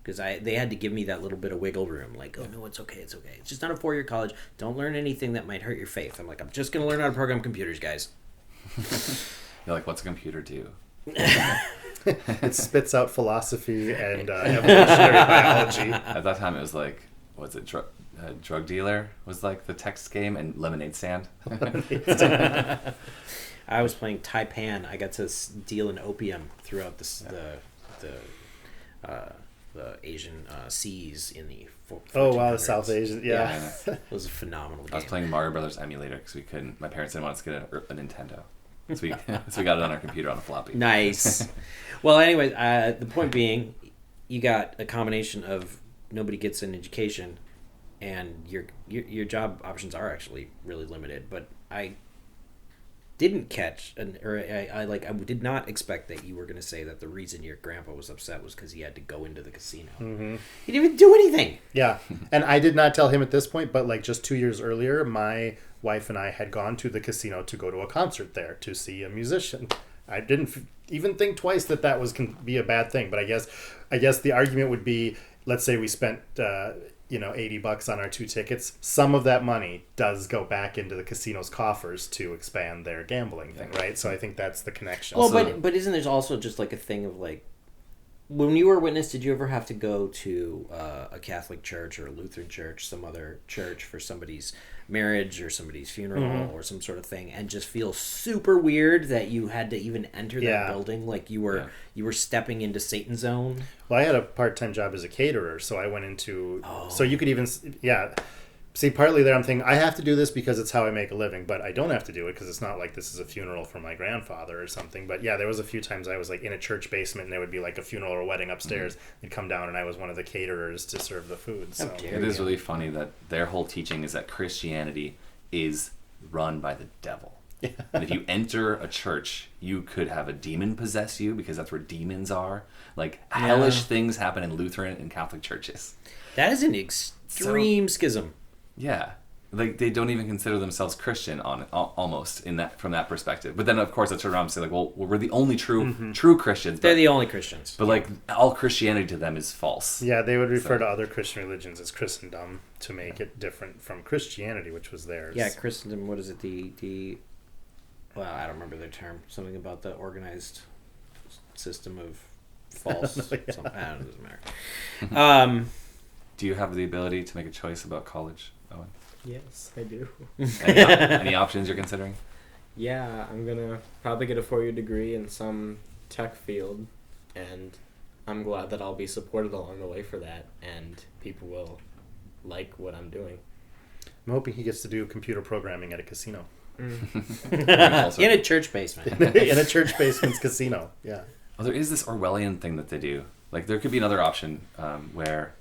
Because they had to give me that little bit of wiggle room, like, oh no, it's okay. It's just not a 4-year college. Don't learn anything that might hurt your faith. I'm like, I'm just gonna learn how to program computers, guys. You're like, what's a computer do? it spits out philosophy and evolutionary biology. At that time, it was like, what's it? Drug dealer was like the text game, and lemonade stand. I was playing Taipan. I got to deal in opium throughout the Asian seas in the. Oh wow, the 1400s. South Asian, yeah. It was a phenomenal game. I was playing Mario Brothers emulator because we couldn't. My parents didn't want us to get a Nintendo, so we got it on our computer on a floppy. Nice. Well, anyway, the point being, you got a combination of nobody gets an education, and your job options are actually really limited. But I didn't catch, I did not expect that you were going to say that the reason your grandpa was upset was because he had to go into the casino. Mm-hmm. He didn't even do anything. Yeah, and I did not tell him at this point, but like just 2 years earlier, my wife and I had gone to the casino to go to a concert there to see a musician. I didn't even think twice that was can be a bad thing, but I guess the argument would be, let's say we spent $80 on our 2 tickets. Some of that money does go back into the casino's coffers to expand their gambling thing, right? So I think that's the connection. Well, Also- but isn't there also just like a thing of like, when you were a witness, did you ever have to go to a Catholic church or a Lutheran church, some other church for somebody's marriage or somebody's funeral or some sort of thing, and just feel super weird that you had to even enter that Yeah. building, like you were stepping into Satan's zone? Well, I had a part-time job as a caterer, so I went into. So you could even, See, partly there I'm thinking I have to do this because it's how I make a living, but I don't have to do it because it's not like this is a funeral for my grandfather or something. But yeah, there was a few times I was like in a church basement and there would be like a funeral or a wedding upstairs. They'd come down and I was one of the caterers to serve the food. So dare It is you. really funny that their whole teaching is that Christianity is run by the devil. And if you enter a church, you could have a demon possess you because that's where demons are. Like hellish things happen in Lutheran and Catholic churches. That is an extreme schism. Yeah, like they don't even consider themselves Christian almost in that from that perspective. But then of course I turn around and say like, well, we're the only true Christians. They're But, the only Christians. but like all Christianity to them is false. yeah, they would refer to other Christian religions as Christendom to make it different from Christianity, which was theirs. Yeah, Christendom. What is it? The well, I don't remember their term. Something about the organized system of false. Something. I don't know. It doesn't matter. Do you have the ability to make a choice about college, Owen? Yes, I do. Any options you're considering? Yeah, I'm gonna probably get a 4-year degree in some tech field, and I'm glad that I'll be supported along the way for that, and people will like what I'm doing. I'm hoping he gets to do computer programming at a casino. In a church basement. In a church basement's casino. Yeah. Well, there is this Orwellian thing that they do. Like, there could be another option where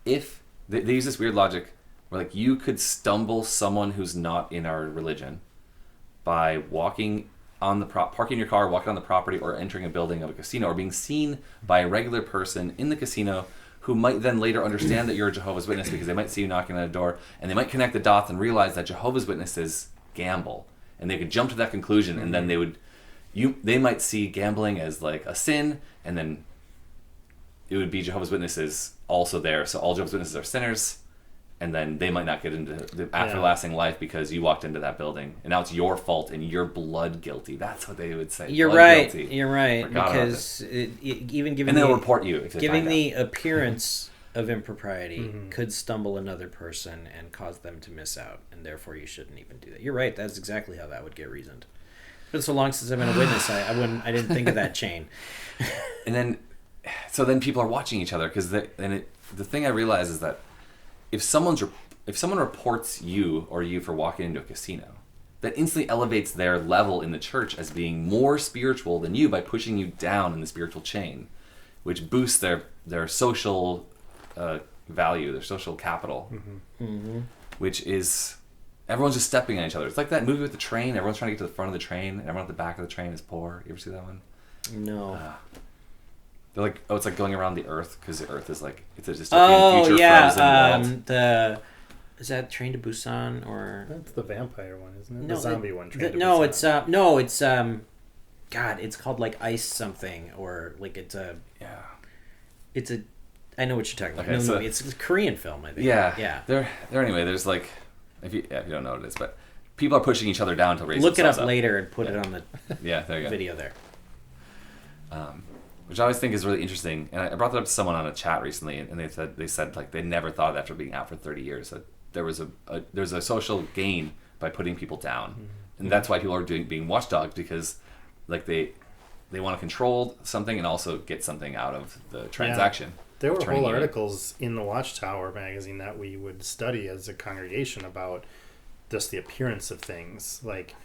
if they use this weird logic where, like, you could stumble someone who's not in our religion by walking on the parking your car, walking on the property, or entering a building of a casino, or being seen by a regular person in the casino who might then later understand that you're a Jehovah's Witness because they might see you knocking on a door, and they might connect the dots and realize that Jehovah's Witnesses gamble, and they could jump to that conclusion, and then they would they might see gambling as like a sin, and then it would be Jehovah's Witnesses also there. So all Jehovah's Witnesses are sinners, and then they might not get into the everlasting life because you walked into that building, and now it's your fault and you're blood guilty. That's what they would say. You're blood right. guilty. You're right. Forgot about Because even giving And they'll report you if they giving find the appearance of impropriety Mm-hmm. could stumble another person and cause them to miss out, and therefore you shouldn't even do that. You're right. That's exactly how that would get reasoned. But so long since I've been a witness, I didn't think of that chain. And then, so then people are watching each other because the thing I realize is that if someone reports you for walking into a casino, that instantly elevates their level in the church as being more spiritual than you by pushing you down in the spiritual chain, which boosts their social value, their social capital, which is everyone's just stepping on each other. It's like that movie with the train. Everyone's trying to get to the front of the train, and everyone at the back of the train is poor. You ever see that one? No. They're like, it's like going around the Earth because the Earth is like it's a dystopian future frozen world. Is that Train to Busan or That's the vampire one, isn't it? No, the zombie one. it's God, it's called like Ice something, or like it's a I know what you're talking about. Okay, so- It's a Korean film, I think. Yeah. They're anyway. There's like, if you don't know what it is, but people are pushing each other down to raise Look it themselves up later and put it on the Yeah, there you go. video there. Which I always think is really interesting. And I brought that up to someone on a chat recently, and they said like they never thought after being out for 30 years that there's a social gain by putting people down, and that's why people are being watchdogged, because like they want to control something and also get something out of the transaction. There were turning whole you in. articles in the Watchtower magazine that we would study as a congregation about just the appearance of things. Like,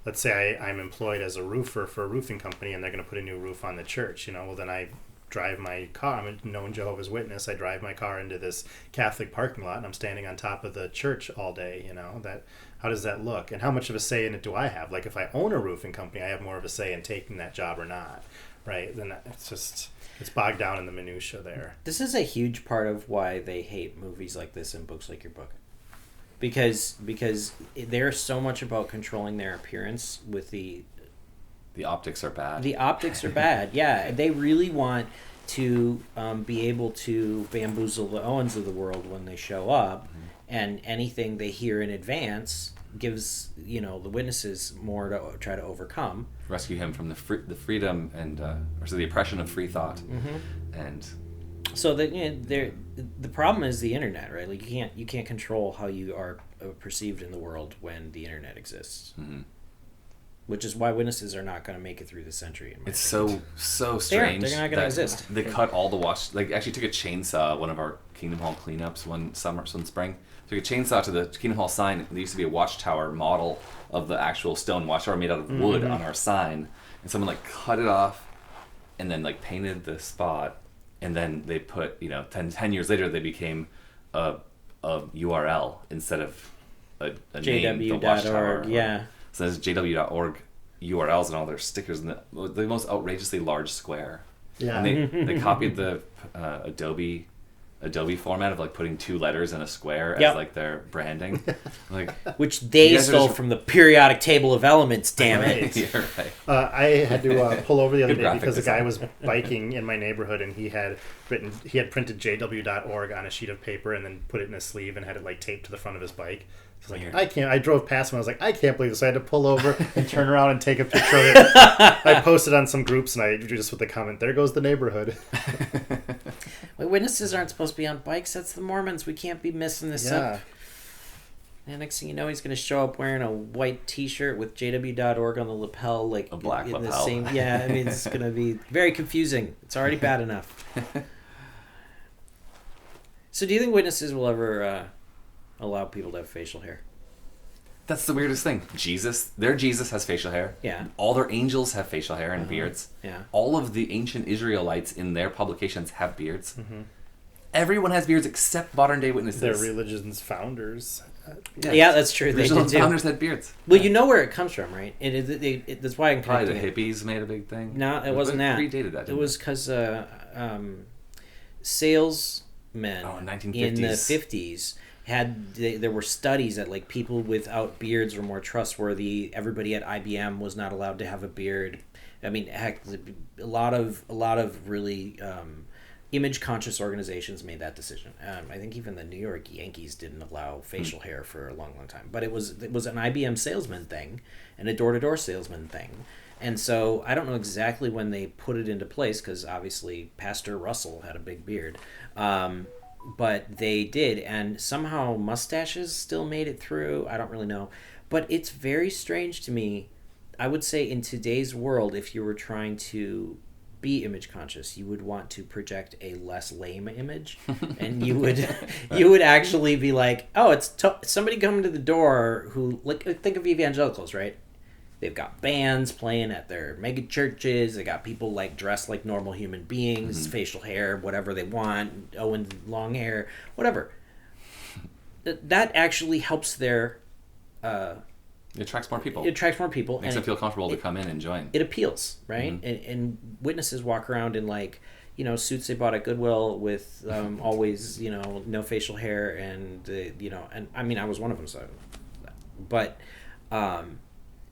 let's say I'm employed as a roofer for a roofing company, and they're going to put a new roof on the church. Well, then I drive my car. I'm a known Jehovah's Witness. I drive my car into this Catholic parking lot, and I'm standing on top of the church all day. How does that look? And how much of a say in it do I have? Like, if I own a roofing company, I have more of a say in taking that job or not, right? Then it's bogged down in the minutia there. This is a huge part of why they hate movies like this and books like your book. Because they're so much about controlling their appearance with the optics are bad. The optics are bad. Yeah, they really want to be able to bamboozle the Owens of the world when they show up, and anything they hear in advance gives the witnesses more to try to overcome. Rescue him from the freedom and the oppression of free thought, and so that the problem is the internet, right? Like you can't control how you are perceived in the world when the internet exists. Which is why witnesses are not going to make it through the century. In my it's opinion. so strange. They're not going to exist. They cut all the actually took a chainsaw, one of our Kingdom Hall cleanups one spring. Took a chainsaw to the Kingdom Hall sign. There used to be a watchtower model of the actual stone watchtower made out of wood on our sign, and someone like cut it off, and then like painted the spot, and then they put 10 years later they became a URL instead of a name, the watchtower. JW.org. Yeah. So there's JW.org URLs and all their stickers in the most outrageously large square. Yeah. And they copied the Adobe format of like putting 2 letters in a square Yep. as like their branding. Like Which they You guys are stole just- from the periodic table of elements, damn it. you're right. I had to pull over the other Good day graphic because a guy design. was biking in my neighborhood, and he had printed JW.org on a sheet of paper and then put it in a sleeve and had it like taped to the front of his bike. So I was like, I drove past him. I was like, I can't believe this. I had to pull over and turn around and take a picture of it. I posted on some groups, and I just with the comment, "There goes the neighborhood." Wait, witnesses aren't supposed to be on bikes. That's the Mormons. We can't be messing this up. And next thing you know, he's going to show up wearing a white T-shirt with JW.org on the lapel, like A black in the lapel. same. Yeah, I mean, it's going to be very confusing. It's already bad enough. So, do you think witnesses will ever allow people to have facial hair? That's the weirdest thing. Their Jesus has facial hair. Yeah. All their angels have facial hair and beards. Yeah. All of the ancient Israelites in their publications have beards. Everyone has beards except modern day witnesses. Their religion's founders. Yeah, that's true. They Original did too. founders had beards. Well, you know where it comes from, right? That's why I'm Probably connecting the it. hippies made a big thing. No, it wasn't that. Predated that. It was because salesmen Oh, in 1950s. in the 50s there were studies that like people without beards were more trustworthy. Everybody at IBM was not allowed to have a beard. I mean, heck, a lot of really image conscious organizations made that decision. I think even the New York Yankees didn't allow facial hair for a long time. But it was an IBM salesman thing and a door to door salesman thing. And so I don't know exactly when they put it into place because obviously Pastor Russell had a big beard. But they did, and somehow mustaches still made it through. I don't really know. But it's very strange to me. I would say in today's world, if you were trying to be image conscious, you would want to project a less lame image, and you would actually be like, oh, it's somebody coming to the door who, like, think of evangelicals, right? They've got bands playing at their mega churches. They got people like dressed like normal human beings, facial hair, whatever they want, Owen long hair, whatever. That actually helps their. It attracts more people. It attracts more people. Makes them feel comfortable to come in and join. It appeals, right? And witnesses walk around in like, suits they bought at Goodwill with always, no facial hair and, and I mean, I was one of them, so. But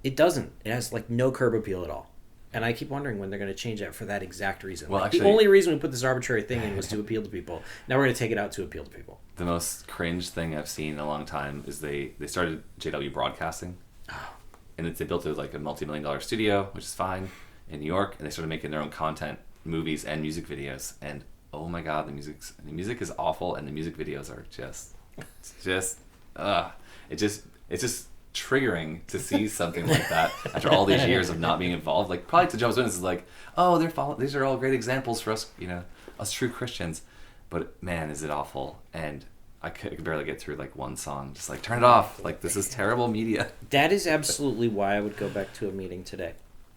it doesn't. It has like no curb appeal at all. And I keep wondering when they're going to change that for that exact reason. Well, like, actually, the only reason we put this arbitrary thing in was to appeal to people. Now we're going to take it out to appeal to people. The most cringe thing I've seen in a long time is they started JW Broadcasting. And they built it like a multi-million-dollar studio, which is fine, in New York. And they started making their own content, movies and music videos. And oh my god, the music is awful, and the music videos are it's just triggering to see something like that after all these years of not being involved. Like, probably to Jehovah's Witnesses is like, oh, these are all great examples for us, us true Christians. But man, is it awful. And I could barely get through like one song. Just like, turn it off. Like, this is terrible media. That is absolutely why I would go back to a meeting today.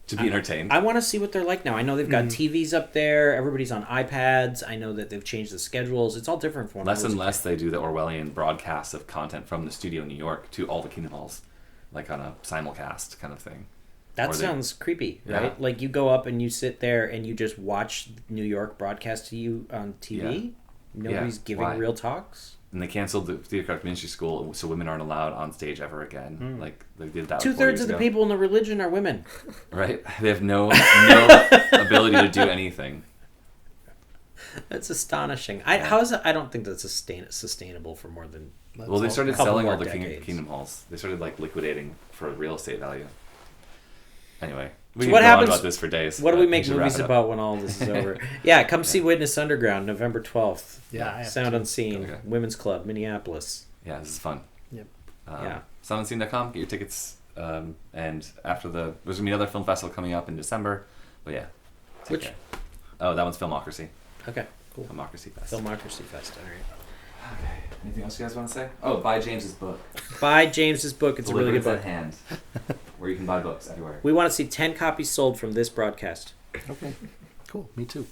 To be entertained. I want to see what they're like now. I know they've got TVs up there. Everybody's on iPads. I know that they've changed the schedules. It's all different from Less and less they do the Orwellian broadcasts of content from the studio in New York to all the Kingdom Halls, like on a simulcast kind of thing. That sounds creepy, right? Yeah. Like you go up and you sit there and you just watch New York broadcast to you on TV. Yeah. Nobody's giving Why? Real talks. And they canceled the Theocratic Ministry School, so women aren't allowed on stage ever again. Like, they did that 2/3 of the people in the religion are women. Right? They have no ability to do anything. That's astonishing. How is that? I don't think that's sustainable for more than. Well, they started couple selling more all the decades. Kingdom Halls. They started, like, liquidating for real estate value. Anyway, we So can what go on happens- about this for days. What do but we make should wrap movies it up. about when all this is over? Yeah, come see Witness Underground, November 12th. Yeah, I have Sound to. Unseen, Okay. Women's Club, Minneapolis. Yeah, this is fun. Yep. Yeah. Soundunseen.com, get your tickets. And after there's going to be another film festival coming up in December. But yeah. take Which? care. Oh, that one's Filmocracy. Okay, cool. Filmocracy Fest. Filmocracy Fest. All right. Okay. Anything else you guys want to say? Oh, buy James's book. Buy James's book. It's a really good Delivered book. at hand. Where you can buy books everywhere. We want to see 10 copies sold from this broadcast. Okay. Cool. Me too.